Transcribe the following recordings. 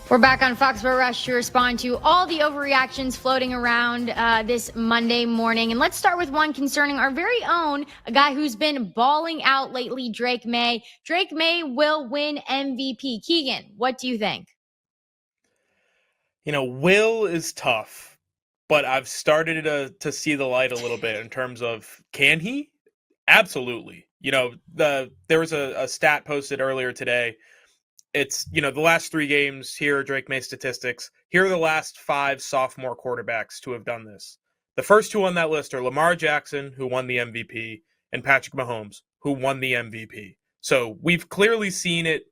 We're back on Foxborough Rush to respond to all the overreactions floating around this Monday morning. And let's start with one concerning our very own, a guy who's been balling out lately, Drake Maye. Drake Maye will win MVP. Keagan, what do you think? Will is tough, but I've started to see the light a little bit in terms of, can he? Absolutely. There was a stat posted earlier today. It's, the last 3 games, here are Drake May statistics. Here are the last 5 sophomore quarterbacks to have done this. The first 2 on that list are Lamar Jackson, who won the MVP, and Patrick Mahomes, who won the MVP. So we've clearly seen it,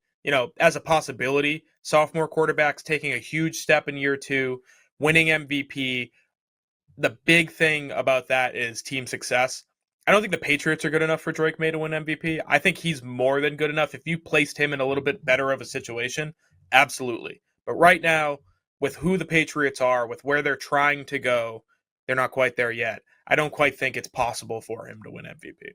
as a possibility. Sophomore quarterbacks taking a huge step in year 2, winning MVP. The big thing about that is team success. I don't think the Patriots are good enough for Drake Maye to win MVP. I think he's more than good enough. If you placed him in a little bit better of a situation, absolutely. But right now, with who the Patriots are, with where they're trying to go, they're not quite there yet. I don't quite think it's possible for him to win MVP.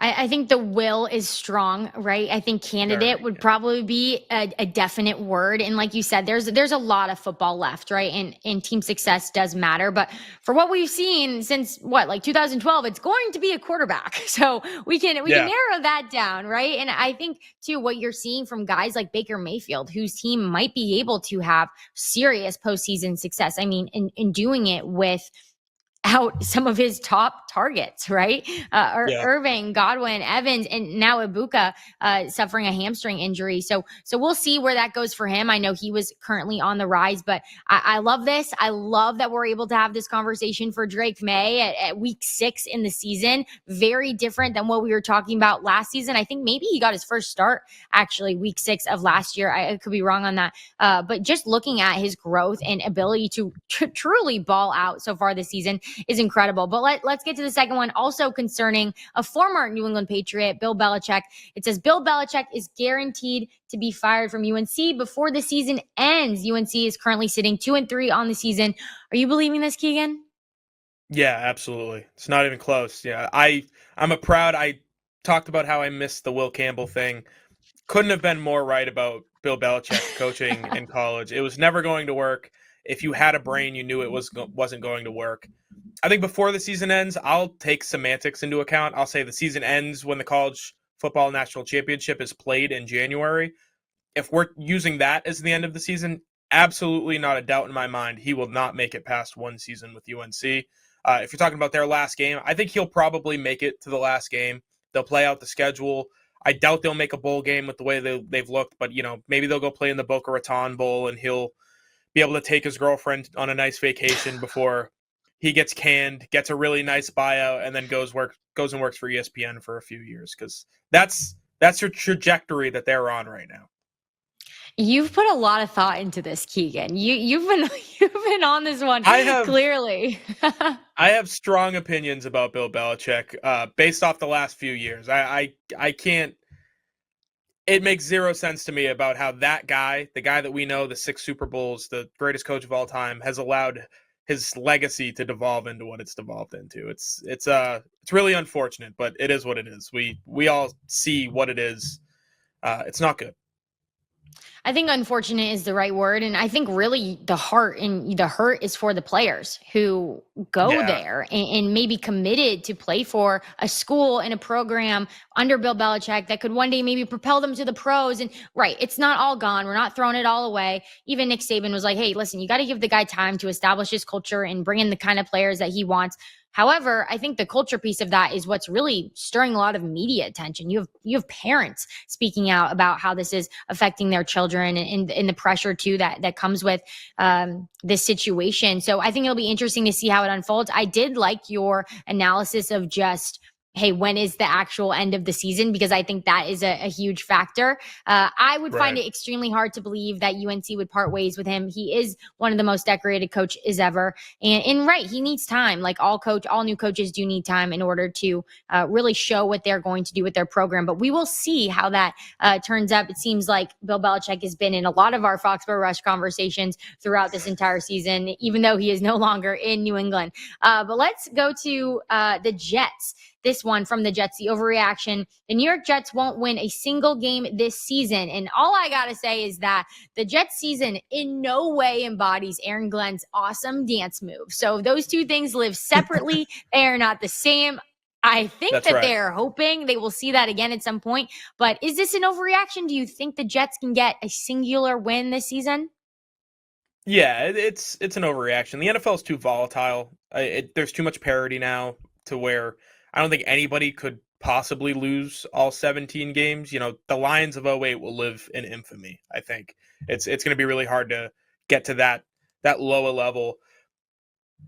I think the will is strong, right? I think candidate would probably be a definite word. And like you said, there's a lot of football left, right? And team success does matter. But for what we've seen since like 2012, it's going to be a quarterback. So we can narrow that down, right? And I think too, what you're seeing from guys like Baker Mayfield, whose team might be able to have serious postseason success. I mean, in doing it with out some of his top targets, right? Irving, Godwin, Evans, and now Ibuka suffering a hamstring injury. So we'll see where that goes for him. I know he was currently on the rise, but I love this. I love that we're able to have this conversation for Drake Maye at week 6 in the season. Very different than what we were talking about last season. I think maybe he got his first start actually week 6 of last year. I could be wrong on that. But just looking at his growth and ability to truly ball out so far this season is incredible. But let's get to the second one, also concerning a former New England Patriot, Bill Belichick. It says Bill Belichick is guaranteed to be fired from UNC before the season ends. UNC is currently sitting 2-3 on the season. Are you believing this, Keagan? Yeah, absolutely. It's not even close. Yeah, I talked about how I missed the Will Campbell thing. Couldn't have been more right about Bill Belichick coaching in college. It was never going to work. If you had a brain, you knew it wasn't going to work. I think before the season ends, I'll take semantics into account. I'll say the season ends when the college football national championship is played in January. If we're using that as the end of the season, absolutely not a doubt in my mind he will not make it past one season with UNC. If you're talking about their last game, I think he'll probably make it to the last game. They'll play out the schedule. I doubt they'll make a bowl game with the way they've looked, but maybe they'll go play in the Boca Raton Bowl and he'll be able to take his girlfriend on a nice vacation before he gets canned, gets a really nice buyout, and then goes and works for ESPN for a few years, because that's your trajectory that they're on right now. You've put a lot of thought into this, Keagan. You've been on this one clearly. I have strong opinions about Bill Belichick based off the last few years. I can't. It makes zero sense to me about how that guy, the guy that we know, the 6 Super Bowls, the greatest coach of all time, has allowed his legacy to devolve into what it's devolved into. It's really unfortunate, but it is what it is. We all see what it is. It's not good. I think unfortunate is the right word. And I think really the hurt is for the players who go there and maybe committed to play for a school and a program under Bill Belichick that could one day maybe propel them to the pros. And right, it's not all gone. We're not throwing it all away. Even Nick Saban was like, hey, listen, you got to give the guy time to establish his culture and bring in the kind of players that he wants. However, I think the culture piece of that is what's really stirring a lot of media attention. You have parents speaking out about how this is affecting their children and the pressure too that comes with this situation. So I think it'll be interesting to see how it unfolds. I did like your analysis of just, hey, when is the actual end of the season? Because I think that is a huge factor. I would find it extremely hard to believe that UNC would part ways with him. He is one of the most decorated coaches ever. And right, he needs time. Like all new coaches do need time in order to really show what they're going to do with their program. But we will see how that turns out. It seems like Bill Belichick has been in a lot of our Foxborough Rush conversations throughout this entire season, even though he is no longer in New England. But let's go to the Jets. this one from the Jets, the overreaction. The New York Jets won't win a single game this season. And all I got to say is that the Jets season in no way embodies Aaron Glenn's awesome dance move. So those two things live separately. They are not the same. I think That's that right. they're hoping they will see that again at some point. But is this an overreaction? Do you think the Jets can get a singular win this season? Yeah, it's an overreaction. The NFL is too volatile. There's too much parity now to where I don't think anybody could possibly lose all 17 games. You know, the Lions of '08 will live in infamy. I think it's going to be really hard to get to that lower level.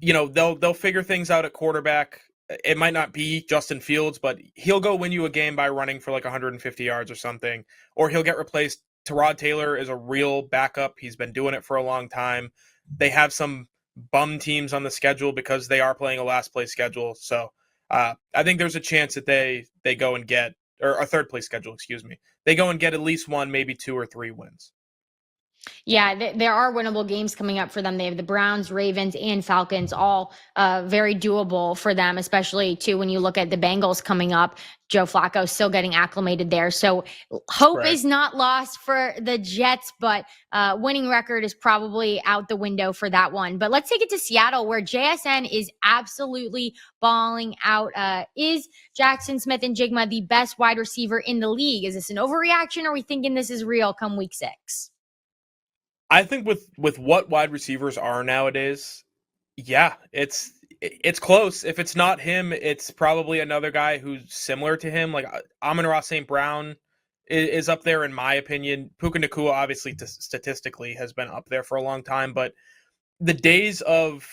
You know, they'll figure things out at quarterback. It might not be Justin Fields, but he'll go win you a game by running for like 150 yards or something, or he'll get replaced. Tyrod Taylor is a real backup. He's been doing it for a long time. They have some bum teams on the schedule because they are playing a last place schedule. So I think there's a chance that they go and get, or a third place schedule, excuse me. They go and get at least one, maybe 2 or 3 wins. Yeah, there are winnable games coming up for them. They have the Browns, Ravens, and Falcons, all very doable for them, especially too when you look at the Bengals coming up. Joe Flacco still getting acclimated there. So hope Right. is not lost for the Jets, but winning record is probably out the window for that one. But let's take it to Seattle, where JSN is absolutely balling out. Is Jaxon Smith-Njigba the best wide receiver in the league? Is this an overreaction, or are we thinking this is real come week 6? I think with what wide receivers are nowadays, yeah, it's close. If it's not him, it's probably another guy who's similar to him. Like Amon-Ra St. Brown is up there in my opinion. Puka Nacua obviously statistically has been up there for a long time, but the days of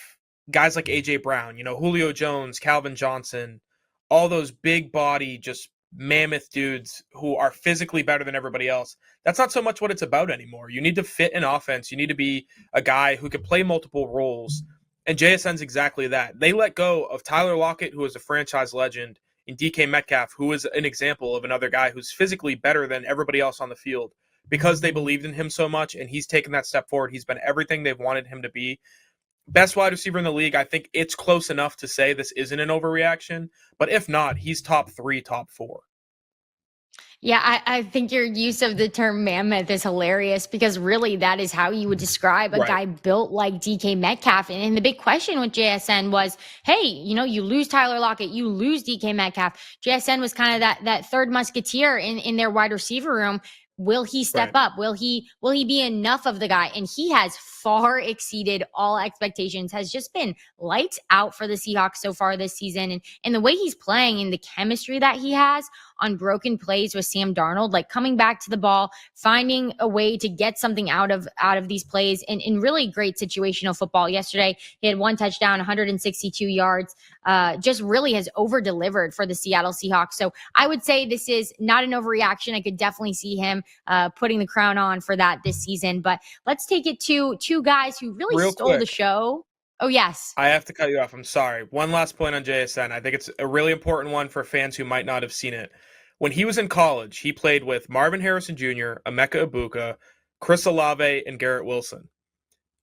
guys like AJ Brown, you know, Julio Jones, Calvin Johnson, all those big body, just mammoth dudes who are physically better than everybody else. That's not so much what it's about anymore. You need to fit an offense. You need to be a guy who can play multiple roles. And JSN's exactly that. They let go of Tyler Lockett, who is a franchise legend, and DK Metcalf, who is an example of another guy who's physically better than everybody else on the field because they believed in him so much, and he's taken that step forward. He's been everything they've wanted him to be. Best wide receiver in the league. I think it's close enough to say this isn't an overreaction, but if not, he's top 3, top 4. Yeah, I think your use of the term mammoth is hilarious because really that is how you would describe a Right. guy built like DK Metcalf. And the big question with JSN was, hey, you know, you lose Tyler Lockett, you lose DK Metcalf. JSN was kind of that third musketeer in their wide receiver room. Will he step Right. up? Will he be enough of the guy? And he has far exceeded all expectations, has just been lights out for the Seahawks so far this season. And the way he's playing and the chemistry that he has on broken plays with Sam Darnold, like coming back to the ball, finding a way to get something out of these plays in really great situational football. Yesterday, he had 1 touchdown, 162 yards, just really has over delivered for the Seattle Seahawks. So I would say this is not an overreaction. I could definitely see him putting the crown on for that this season. But let's take it to 2 guys who really Real stole the quick, show. Oh, yes. I have to cut you off. I'm sorry. One last point on JSN. I think it's a really important one for fans who might not have seen it. When he was in college, he played with Marvin Harrison Jr., Emeka Ibuka, Chris Olave, and Garrett Wilson.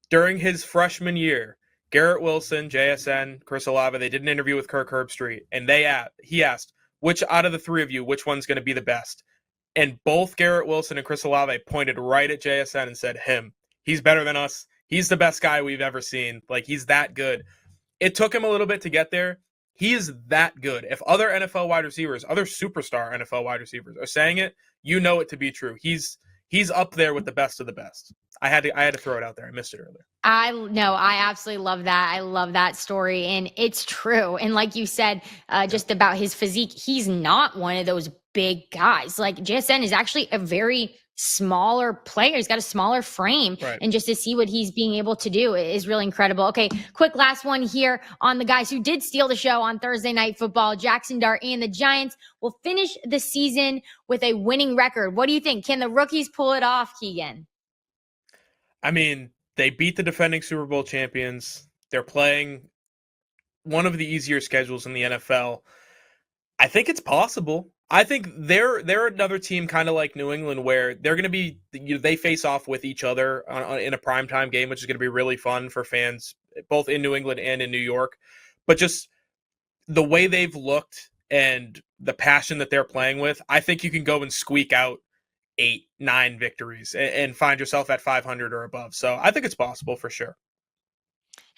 During his freshman year, Garrett Wilson, JSN, Chris Olave, they did an interview with Kirk Herbstreit, and he asked, which out of the 3 of you, which one's going to be the best? And both Garrett Wilson and Chris Olave pointed right at JSN and said, him. He's better than us. He's the best guy we've ever seen. Like, he's that good. It took him a little bit to get there. He is that good. If other NFL wide receivers, other superstar NFL wide receivers are saying it, you know it to be true. He's up there with the best of the best. I had to throw it out there. I missed it earlier. I absolutely love that. I love that story. And it's true. And like you said, just about his physique, he's not one of those big guys. Like JSN is actually a very smaller player. He's got a smaller frame. Right. And just to see what he's being able to do is really incredible. Okay, quick last one here on the guys who did steal the show on Thursday Night Football. Jackson Dart and the Giants will finish the season with a winning record. What do you think? Can the rookies pull it off, Keagan? I mean, they beat the defending Super Bowl champions. They're playing one of the easier schedules in the NFL. I think it's possible. I think they're another team kind of like New England where they're going to be, they face off with each other in a primetime game, which is going to be really fun for fans both in New England and in New York. But just the way they've looked and the passion that they're playing with, I think you can go and squeak out 8-9 victories and find yourself at 500 or above. So I think it's possible for sure.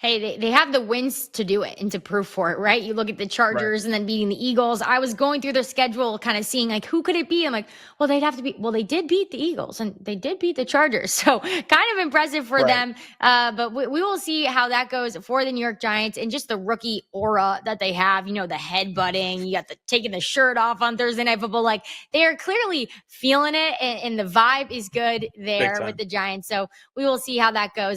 Hey, they have the wins to do it and to prove for it, right? You look at the Chargers and then beating the Eagles. I was going through their schedule, kind of seeing like, who could it be? I'm like, well, they'd have to be, well, they did beat the Eagles and they did beat the Chargers. So kind of impressive for them. But we will see how that goes for the New York Giants and just the rookie aura that they have, you know, the headbutting, you got the taking the shirt off on Thursday Night Football. Like they are clearly feeling it and the vibe is good there with the Giants. So we will see how that goes.